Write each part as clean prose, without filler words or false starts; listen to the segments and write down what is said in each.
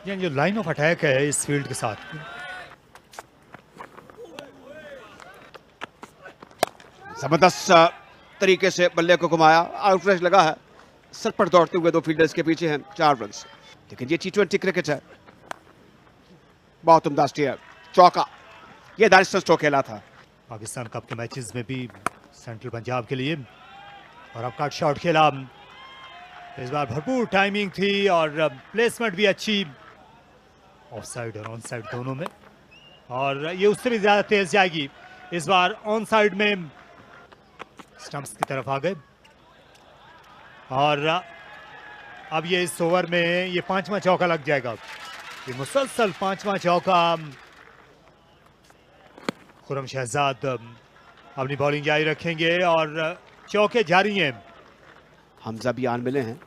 ये जो line of attack है इस फील्ड के साथ, जबरदस्त तरीके से बल्ले को घुमाया, आउटरेज लगा है, सर पर दौड़ते हुए दो फील्डर्स के पीछे हैं, 4 रन। लेकिन ये T20 क्रिकेट है, बहुत उम्दा स्टेयर, चौका, ये दानिश स्ट्रोक खेला था पाकिस्तान कप के मैचेस में भी सेंट्रल पंजाब के लिए, और अब कट शॉट खेला। इस बार भरपूर टाइमिंग थी और प्लेसमेंट भी अच्छी, ऑफ साइड और ऑन साइड दोनों में, और ये उससे भी ज्यादा तेज जाएगी। इस बार ऑन साइड में स्टंप्स की तरफ आ गए, और अब ये इस ओवर में ये 5वां चौका लग जाएगा। ये मुसलसल 5वां चौका। खुरम शहजाद अपनी बॉलिंग जारी रखेंगे और चौके जारी हैं। हमजा भी आन मिले हैं,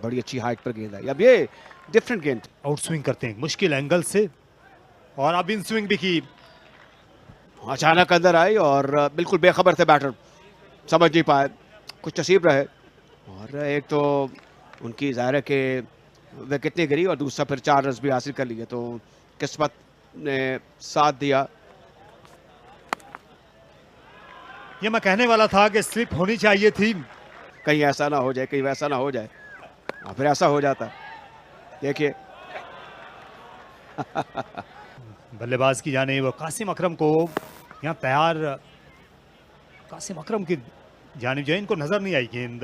बड़ी अच्छी हाइट पर गेंद है। अब ये डिफरेंट गेंद, आउट स्विंग करते हैं मुश्किल एंगल से, और अब इन स्विंग भी की। अचानक अंदर आई और बिल्कुल बेखबर थे बैटर, समझ नहीं पाए, कुछ नसीब रहे। और एक तो उनकी ज़ाहिर है कि विकेट नहीं गिरी, और दूसरा फिर 4 रन भी हासिल कर लिए, तो किस्मत ने साथ दिया। ये मैं कहने वाला था कि स्लिप होनी चाहिए थी, कहीं ऐसा ना हो जाए, कहीं वैसा ना हो जाए, और फिर ऐसा हो जाता। देखिए बल्लेबाज की जानिब कासिम अकरम को यहाँ तैयार, कासिम अकरम की जानिब जो इनको नजर नहीं आई गेंद,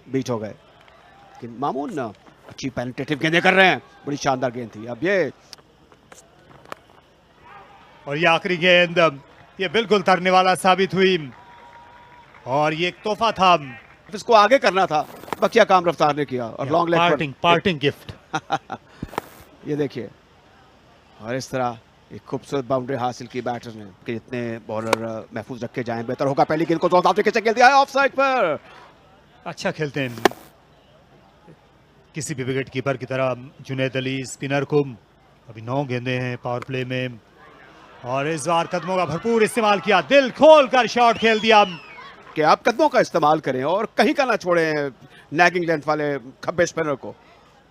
बीट हो गए। लेकिन मामून अच्छी पेनिट्रेटिव गेंदें कर रहे हैं, बड़ी शानदार गेंद थी। अब ये और ये आखिरी गेंद ये बिल्कुल तरने वाला साबित हुई, और ये एक तोहफा था। इसको आगे करना था, बकिया काम रफ्तार ने किया, और लॉन्ग लेग पार्टिंग गिफ्ट। ये देखिए, और इस तरह एक खूबसूरत बाउंड्री हासिल की बैटर ने कि जितने बॉलर महफूज रखे जाएं बेहतर होगा। पहली गेंद को साउथ अफ्रीका से खेल दिया है ऑफ साइड पर। अच्छा खेलते हैं किसी भी विकेट कीपर की तरह जुनैद अली स्पिनर को। अभी 9 गेंदें हैं पावर प्ले में, और इस बार कदमों का भरपूर इस्तेमाल किया, दिल खोल कर शॉट खेल दिया। कि आप कदमों का इस्तेमाल करें और कहीं का ना छोड़ें नैगिंग लेंथ वाले खब्बे स्पिनर को।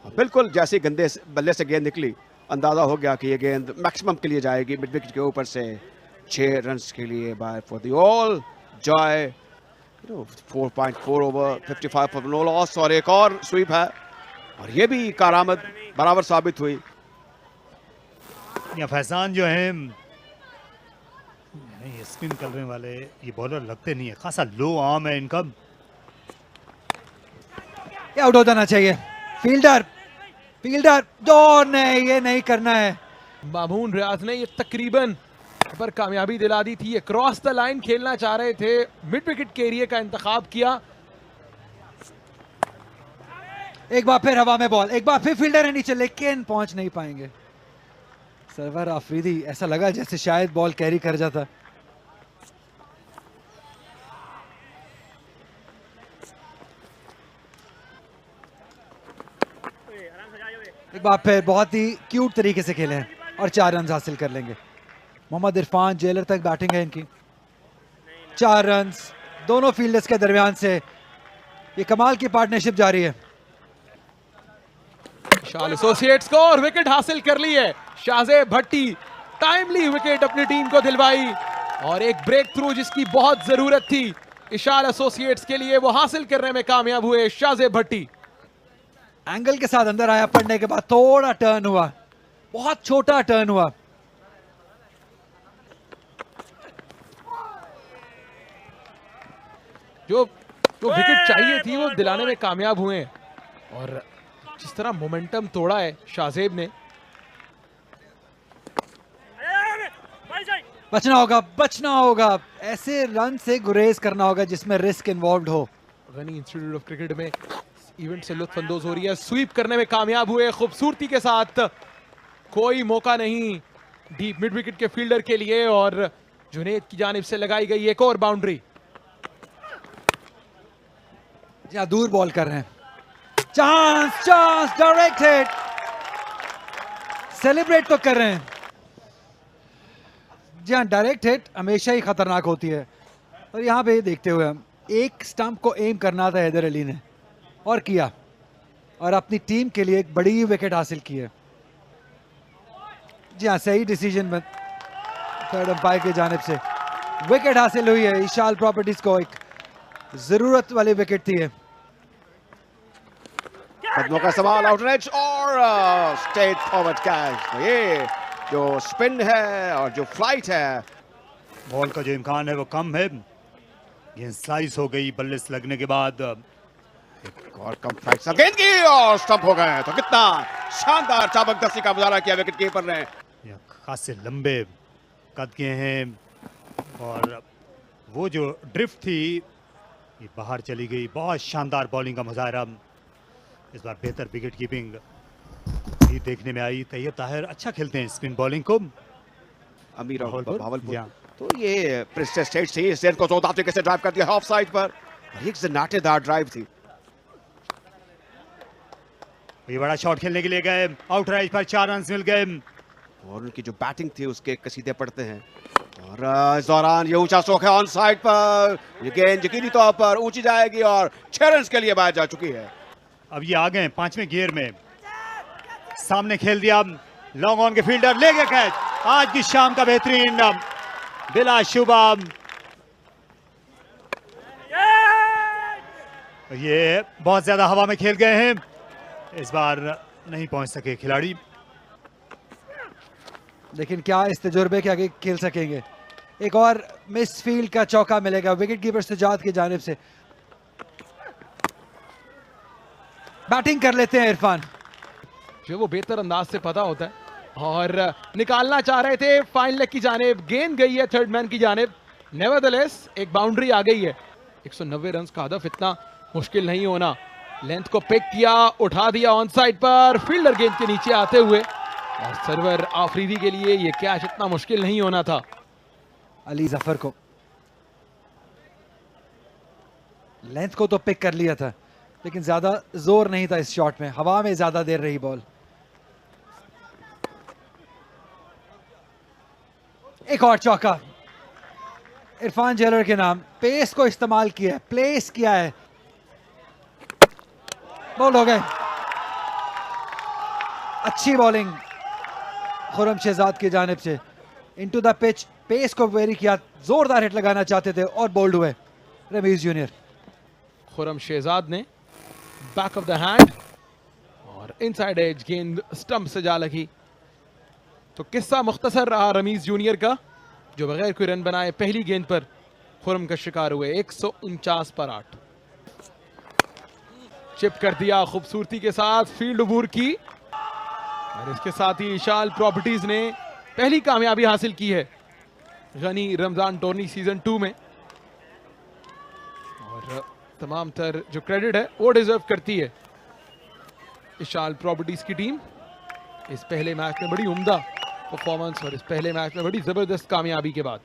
बिल्कुल जैसे गंदे बल्ले से गेंद निकली, अंदाजा हो गया कि ये गेंद मैक्सिमम के लिए जाएगी, मिड विकेट के ऊपर से 6 रन के लिए bye for the all joy. 4.4 over 55 for no loss, और एक और स्वीप है, और ये भी कारामद बराबर साबित हुई। या फैजान जो है नहीं, स्पिन करने वाले ये बॉलर लगते नहीं है, खासा लो आर्म है इनका। ये आउट हो जाना चाहिए। फील्डर दो, नहीं ये नहीं करना है। मामून रियाज ने ये तकरीबन पर कामयाबी दिला दी थी। ये क्रॉस द लाइन खेलना चाह रहे थे, मिड विकेट के एरिया का इंतखाब किया। एक बार फिर हवा में बॉल, एक बार फिर फील्डर है नीचे, लेकिन पहुंच नहीं पाएंगे। सरवर आफरीदी ऐसा लगा जैसे शायद बॉल कैरी कर जाता। एक बार फिर बहुत ही क्यूट तरीके से खेले हैं और 4 रन हासिल कर लेंगे। मोहम्मद इरफान जेलर तक बैटिंग है इनकी। 4 रन दोनों फील्डर्स के दरमियान से ये कमाल की पार्टनरशिप जारी है। शाल एसोसिएट्स को और विकेट हासिल कर ली है। शाहजेब भट्टी टाइमली विकेट अपनी टीम को दिलवाई, और एक ब्रेक थ्रू जिसकी बहुत जरूरत थी इशाल एसोसिएट्स के लिए, वो हासिल करने में कामयाब हुए शाहजेब भट्टी। एंगल के साथ अंदर आया, पड़ने के बाद थोड़ा टर्न हुआ, बहुत छोटा टर्न हुआ। जो विकेट चाहिए थी वो दिलाने में कामयाब हुए, और जिस तरह मोमेंटम तोड़ा है शाहजेब ने। बचना होगा, ऐसे रन से गुरेज करना होगा जिसमें रिस्क इन्वॉल्व हो। गनी इंस्टीट्यूट ऑफ क्रिकेट में इवेंट से लुत्फअंदोज हो रही है। स्वीप करने में कामयाब हुए खूबसूरती के साथ, कोई मौका नहीं डीप मिड विकेट के फील्डर के लिए, और जुनैद की जानिब से लगाई गई एक और बाउंड्री। जहां दूर बॉल कर रहे हैं, चांस डायरेक्ट हिट, सेलिब्रेट तो कर रहे हैं। जहां डायरेक्ट हिट हमेशा ही खतरनाक होती है, और यहां पे देखते हुए हम एक स्टंप को एम करना था हैदर अली ने, और किया। और अपनी टीम के लिए एक बड़ी विकेट हासिल की है। जी हाँ, सही डिसीजन थर्ड अंपायर की जानिब से विकेट हासिल हुई है। ईशाल प्रॉपर्टीज को एक जरूरत वाली विकेट थी है। कदमों का सवाल, आउटर एज और स्ट्रेट फॉरवर्ड कैच। ये जो स्पिन है और जो फ्लाइट है, बॉल का जो इम्कान है वो कम है। गेंद स्लाइस हो गई बल्ले से लगने के बाद। एक और कम फ्लाइट से गेंद की और स्टंप हो गए। तो कितना शानदार चाबकदस्ती का मुजाहरा किया विकेट कीपर ने। ये खासे लंबे कद के हैं और वो जो ड्रिफ्ट थी ये बाहर चली गई। बहुत शानदार बॉलिंग का मुजाहरा। इस बार बेहतर विकेट कीपिंग भी देखने में आई। तैयब ताहिर अच्छा खेलते हैं स्पिन बॉलिंग को। अमीर और भावलपुर। भावलपुर। या। तो ये प्रिंसेस स्टेट थी, इस गेंद को जोरदार तरीके से ड्राइव कर दिया ऑफ साइड पर। और एक जन्नाटेदार ड्राइव थी। ये बड़ा शॉट खेलने के लिए गए, आउट राइज पर 4 रन मिल गए। और उनकी जो बैटिंग थी उसके कसीदे पड़ते हैं। और इस दौरान ये ऊंचा स्ट्रोक है ऑन साइड पर। ये गेंद यकीनी तौर पर ऊंची जाएगी और 6 रन के लिए बाहर जा चुकी है। अब ये आ गए 5वें गियर में। सामने खेल दिया, लॉन्ग ऑन के फील्डर ले गए कैच। आज की शाम का बेहतरीन बिला शुबा। ये बहुत ज्यादा हवा में खेल गए हैं, इस बार नहीं पहुंच सके खिलाड़ी। लेकिन क्या इस तजुर्बे के आगे खेल सकेंगे? एक और मिस फील्ड का चौका मिलेगा विकेट कीपर सजाद की जानिब से। बैटिंग कर लेते हैं इरफान। जो वो बेहतर अंदाज से पता होता है और निकालना चाह रहे थे फाइन लेग की जानिब। गेंद गई है थर्ड मैन की जानिब। नेवरदलेस एक बाउंड्री आ गई है। 190 रन का हदफ इतना मुश्किल नहीं होना। लेंथ को पिक किया, उठा दिया ऑन साइड पर। फील्डर गेंद के नीचे आते हुए और सरवर आफरीदी के लिए ये कैच इतना मुश्किल नहीं होना था। अली जफर को लेंथ को तो पिक कर लिया था लेकिन ज्यादा जोर नहीं था इस शॉट में। हवा में ज्यादा देर रही बॉल। एक और चौका इरफान जेलर के नाम। पेस को इस्तेमाल किया है, प्लेस किया है। बॉल हो गए। अच्छी बॉलिंग खुरम शहजाद की जानिब से। इनटू द पिच, पेस को वेरी किया। जोरदार हिट लगाना चाहते थे और बोल्ड हुए रमीज जूनियर। खुरम शहजाद ने बैक ऑफ द हैंड और इनसाइड एज गेंद स्टंप से जा लगी। तो किस्सा मुख्तसर रहा रमीज जूनियर का, जो बगैर कोई रन बनाए पहली गेंद पर खुरम का शिकार हुए। 149 पर 8। चिप कर दिया खूबसूरती के साथ, फील्ड अबूर की। और इसके साथ ही ईशाल प्रॉपर्टीज ने पहली कामयाबी हासिल की है गनी रमजान टूर्नी सीजन 2 में। और तमाम तर जो क्रेडिट है वो डिजर्व करती है ईशाल प्रॉपर्टीज की टीम। इस पहले मैच में बड़ी उम्दा परफॉर्मेंस और इस पहले मैच में बड़ी जबरदस्त कामयाबी के बाद।